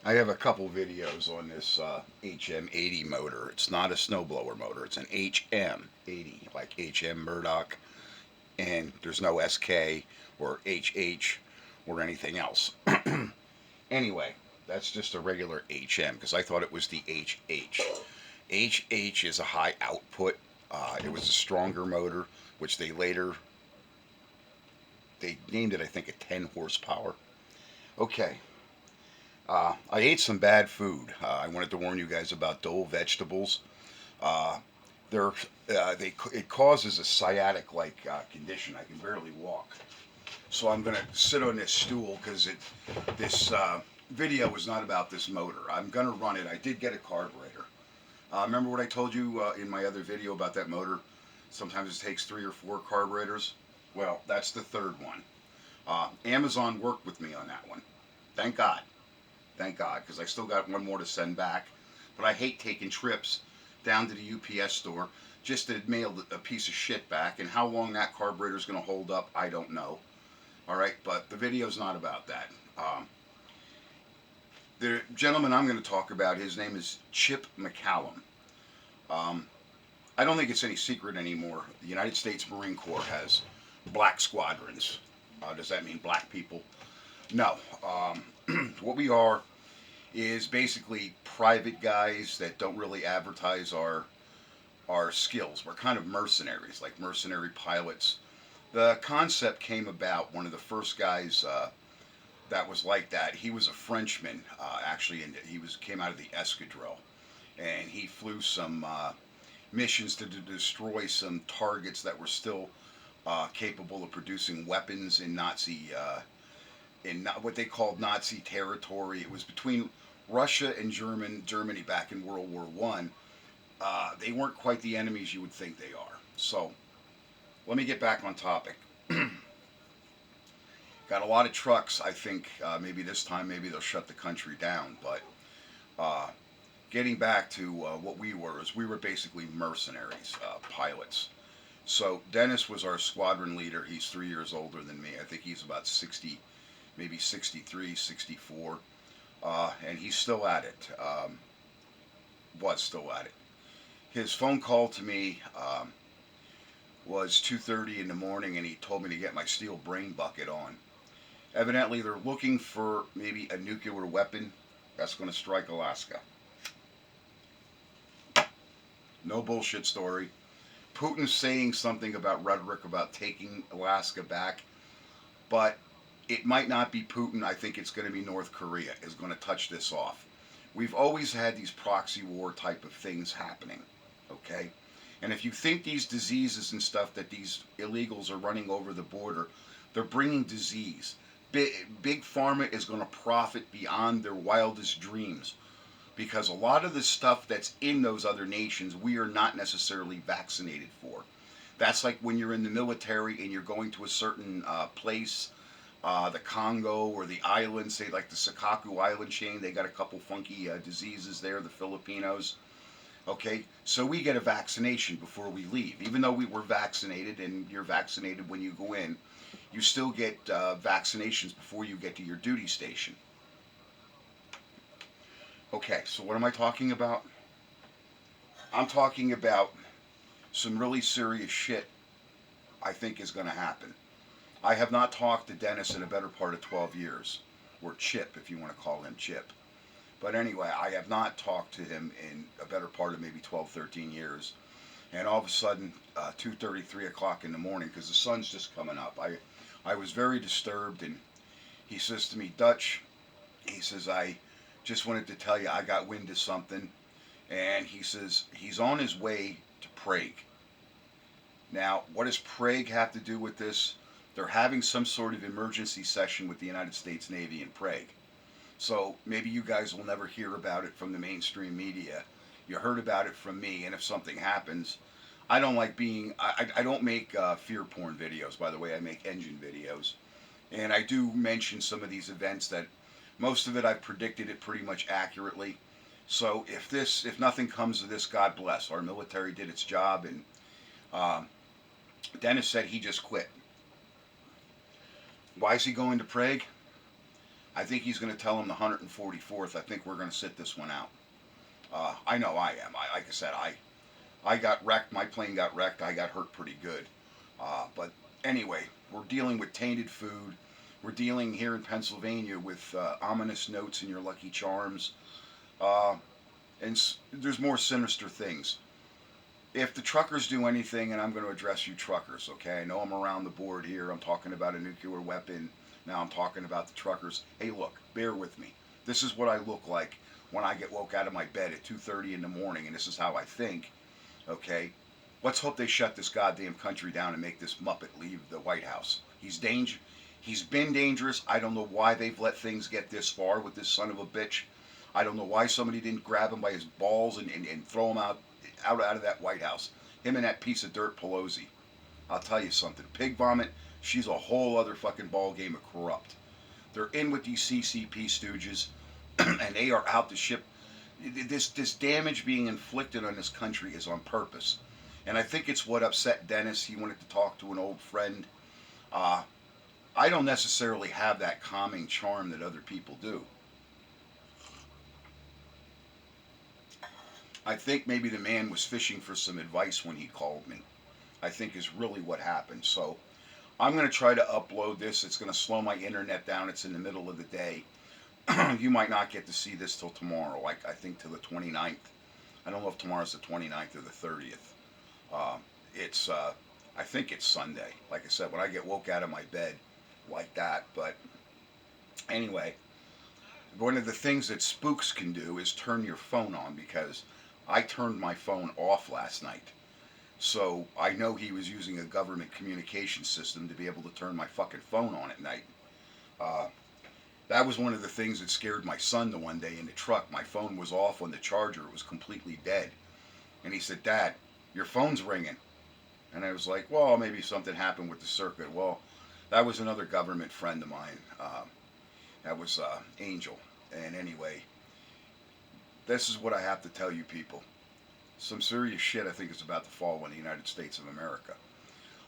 I have a couple videos on this HM80 motor. It's not a snowblower motor. It's an HM80, like HM Murdoch, and there's no SK or HH or anything else. Anyway, that's just a regular HM because I thought it was the HH. HH is a high output. It was a stronger motor, which they named it, I think, a 10 horsepower. Okay, I ate some bad food. I wanted to warn you guys about Dole vegetables. Uh, it causes a sciatic like condition. I can barely walk, so I'm gonna sit on this stool because this video is not about this motor. I'm gonna run it. I did get a carburetor. Remember what I told you in my other video about that motor? Sometimes it takes 3 or 4 carburetors. Well, that's the third one. Amazon worked with me on that one. Thank God. Thank God, because I still got one more to send back. But I hate taking trips down to the UPS store just to mail a piece of shit back. And how long that carburetor is going to hold up, I don't know. All right, but the video's not about that. The gentleman I'm going to talk about, his name is Chip McCallum. Um, I don't think it's any secret anymore. The United States Marine Corps has black squadrons. Does that mean black people? No. What we are is basically private guys that don't really advertise our skills. We're kind of mercenaries, like mercenary pilots. The concept came about one of the first guys that was like that. He was a Frenchman, actually, and he came out of the escadrille, and he flew some missions to destroy some targets that were still capable of producing weapons in Nazi in what they called Nazi territory. It was between Russia and Germany back in World War One. They weren't quite the enemies you would think they are. So let me get back on topic. Got a lot of trucks. I think maybe this time maybe they'll shut the country down. But uh, getting back to what we were is we were basically mercenaries, pilots. So Dennis was our squadron leader. He's 3 years older than me. I think he's about 60, maybe 63, 64. And he's still at it. Was still at it. His phone call to me was 2:30 in the morning, and he told me to get my steel brain bucket on. Evidently, they're looking for maybe a nuclear weapon that's going to strike Alaska. No bullshit story. Putin's saying something about rhetoric about taking Alaska back, but it might not be Putin. I think it's going to be North Korea is going to touch this off. We've always had these proxy war type of things happening, okay? And if you think these diseases and stuff that these illegals are running over the border, they're bringing disease. Big Pharma is going to profit beyond their wildest dreams because a lot of the stuff that's in those other nations we are not necessarily vaccinated for. That's like when you're in the military and you're going to a certain place, the Congo or the islands, say like the Sikaku Island chain, they got a couple funky diseases there, the Filipinos. Okay, so we get a vaccination before we leave. Even though we were vaccinated and you're vaccinated when you go in, you still get vaccinations before you get to your duty station. Okay, so what am I talking about? I'm talking about some really serious shit I think is going to happen. I have not talked to Dennis in a better part of 12 years, or Chip, if you want to call him Chip. But anyway, I have not talked to him in a better part of maybe 12, 13 years. And all of a sudden, 2:30, 3 o'clock in the morning, because the sun's just coming up, I was very disturbed. And he says to me, Dutch, he says, I just wanted to tell you I got wind of something. And he says, he's on his way to Prague. Now, what does Prague have to do with this? They're having some sort of emergency session with the United States Navy in Prague. So maybe you guys will never hear about it from the mainstream media. You heard about it from me, and if something happens, I don't like being. I don't make fear porn videos. By the way, I make engine videos, and I do mention some of these events that most of it I've predicted it pretty much accurately. So if nothing comes of this, God bless. Our military did its job, and um, Dennis said he just quit. Why is he going to Prague? I think he's going to tell him the 144th. I think we're going to sit this one out. I know I am. Like I said, I got wrecked. My plane got wrecked. I got hurt pretty good. But anyway, we're dealing with tainted food. We're dealing here in Pennsylvania with ominous notes in your Lucky Charms. Uh, and there's more sinister things. If the truckers do anything, and I'm going to address you truckers, okay? I know I'm around the board here. I'm talking about a nuclear weapon. Now I'm talking about the truckers. Hey, look, bear with me. This is what I look like when I get woke out of my bed at 2:30 in the morning, and this is how I think, okay? Let's hope they shut this goddamn country down and make this Muppet leave the White House. He's been dangerous. I don't know why they've let things get this far with this son of a bitch. I don't know why somebody didn't grab him by his balls and throw him out of that White House. Him and that piece of dirt Pelosi. I'll tell you something. Pig vomit, she's a whole other fucking ball game of corrupt. They're in with these CCP stooges, and they are out to ship. This damage being inflicted on this country is on purpose. And I think it's what upset Dennis. He wanted to talk to an old friend. I don't necessarily have that calming charm that other people do. I think maybe the man was fishing for some advice when he called me. I think is really what happened. So I'm going to try to upload this. It's going to slow my internet down. It's in the middle of the day. You might not get to see this till tomorrow, like I think till the 29th. I don't know if tomorrow's the 29th or the 30th. I think it's Sunday. Like I said, when I get woke out of my bed like that. But anyway, one of the things that spooks can do is turn your phone on, because I turned my phone off last night. So I know he was using a government communication system to be able to turn my fucking phone on at night. Uh, that was one of the things that scared my son the one day in the truck. My phone was off on the charger. It was completely dead. And he said, "Dad, your phone's ringing." And I was like, well, maybe something happened with the circuit. Well, that was another government friend of mine. That was Angel. And anyway, this is what I have to tell you people. Some serious shit I think is about to fall on the United States of America.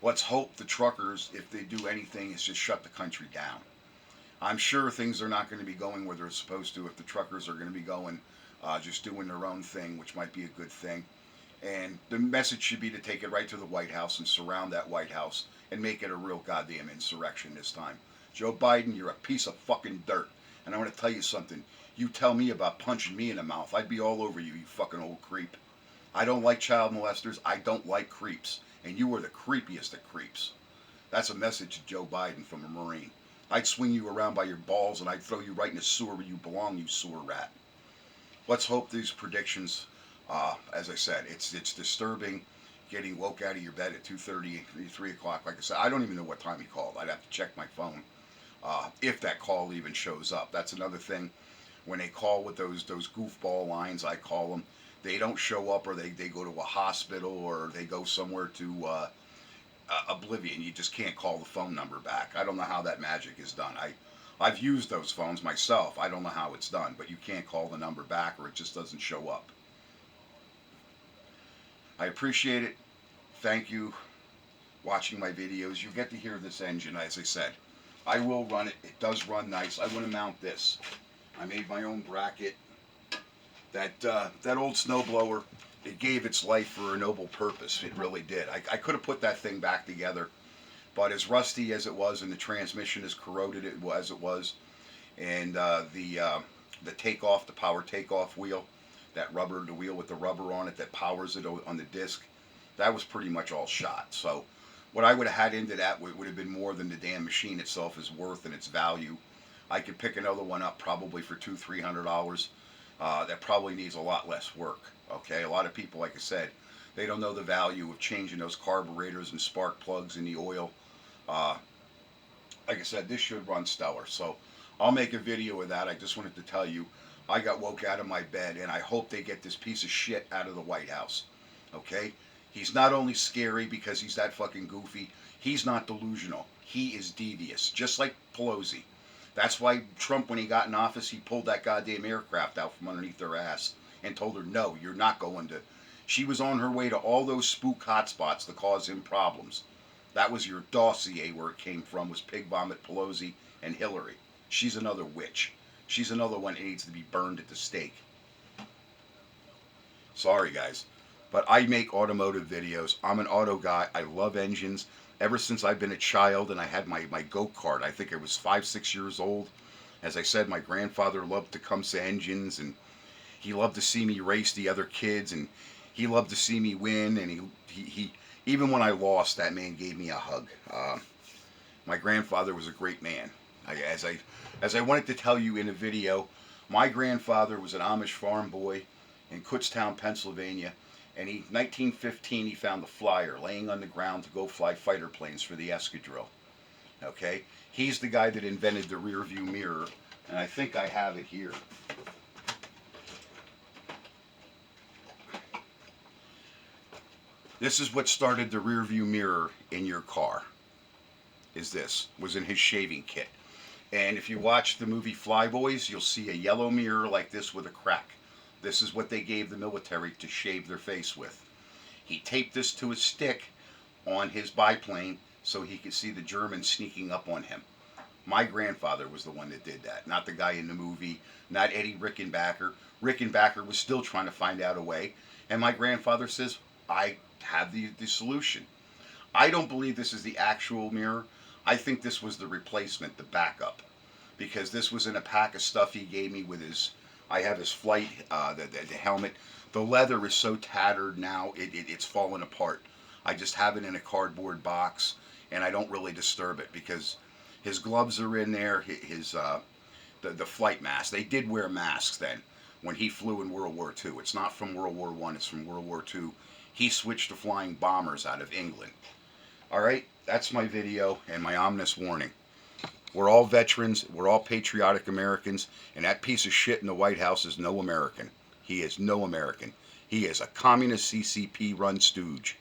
Let's hope the truckers, if they do anything, is just shut the country down. I'm sure things are not going to be going where they're supposed to if the truckers are going to be going just doing their own thing, which might be a good thing. And the message should be to take it right to the White House and surround that White House and make it a real goddamn insurrection this time. Joe Biden, you're a piece of fucking dirt. And I want to tell you something. You tell me about punching me in the mouth, I'd be all over you, you fucking old creep. I don't like child molesters. I don't like creeps. And you are the creepiest of creeps. That's a message to Joe Biden from a Marine. I'd swing you around by your balls and I'd throw you right in the sewer where you belong, you sewer rat. Let's hope these predictions, as I said, it's disturbing getting woke out of your bed at 2:30, 3 o'clock. Like I said, I don't even know what time he called. I'd have to check my phone if that call even shows up. That's another thing. When they call with those goofball lines, I call them, they don't show up, or they go to a hospital, or they go somewhere to oblivion. You just can't call the phone number back. I don't know how that magic is done. I've used those phones myself. I don't know how it's done, but you can't call the number back or it just doesn't show up. I appreciate it. Thank you watching my videos. You get to hear this engine, as I said. I will run it. It does run nice. I want to mount this. I made my own bracket. That old snowblower, it gave its life for a noble purpose. It really did. I could have put that thing back together, but as rusty as it was, and the transmission as corroded as it was, and the takeoff, the power takeoff wheel, that rubber, the wheel with the rubber on it that powers it on the disc, that was pretty much all shot. So what I would have had into that would have been more than the damn machine itself is worth and its value. I could pick another one up probably for $200-300. That probably needs a lot less work. Okay, a lot of people, like I said, they don't know the value of changing those carburetors and spark plugs in the oil. Like I said, this should run stellar. So I'll make a video of that. I just wanted to tell you, I got woke out of my bed, and I hope they get this piece of shit out of the White House. Okay? He's not only scary because he's that fucking goofy, he's not delusional. He is devious, just like Pelosi. That's why Trump, when he got in office, he pulled that goddamn aircraft out from underneath her ass and told her, no, you're not going to. She was on her way to all those spook hotspots to cause him problems. That was your dossier where it came from, was Pig Vomit, Pelosi, and Hillary. She's another witch. She's another one that needs to be burned at the stake. Sorry, guys. But I make automotive videos. I'm an auto guy. I love engines. Ever since I've been a child and I had my go-kart, I think I was 5, 6 years old. As I said, my grandfather loved Tecumseh engines, and he loved to see me race the other kids, and he loved to see me win, and he even when I lost, that man gave me a hug. My grandfather was a great man. As I wanted to tell you in a video, my grandfather was an Amish farm boy in Kutztown, Pennsylvania, and 1915, he found the Flyer laying on the ground to go fly fighter planes for the escadrille. Okay, he's the guy that invented the rear view mirror, and I think I have it here. This is what started the rear view mirror in your car. Was in his shaving kit. And if you watch the movie Flyboys, you'll see a yellow mirror like this with a crack. This is what they gave the military to shave their face with. He taped this to a stick on his biplane so he could see the Germans sneaking up on him. My grandfather was the one that did that, not the guy in the movie, not Eddie Rickenbacker. Rickenbacker was still trying to find out a way, and my grandfather says, I have the solution. I don't believe this is the actual mirror. I think this was the replacement, the backup, because this was in a pack of stuff he gave me with his, I have his flight, the helmet. The leather is so tattered now, it's falling apart. I just have it in a cardboard box, and I don't really disturb it because his gloves are in there, the flight mask. They did wear masks then when he flew in World War II. It's not from World War I, it's from World War II. He switched to flying bombers out of England. All right, that's my video and my ominous warning. We're all veterans, we're all patriotic Americans, and that piece of shit in the White House is no American. He is no American. He is a communist CCP-run stooge.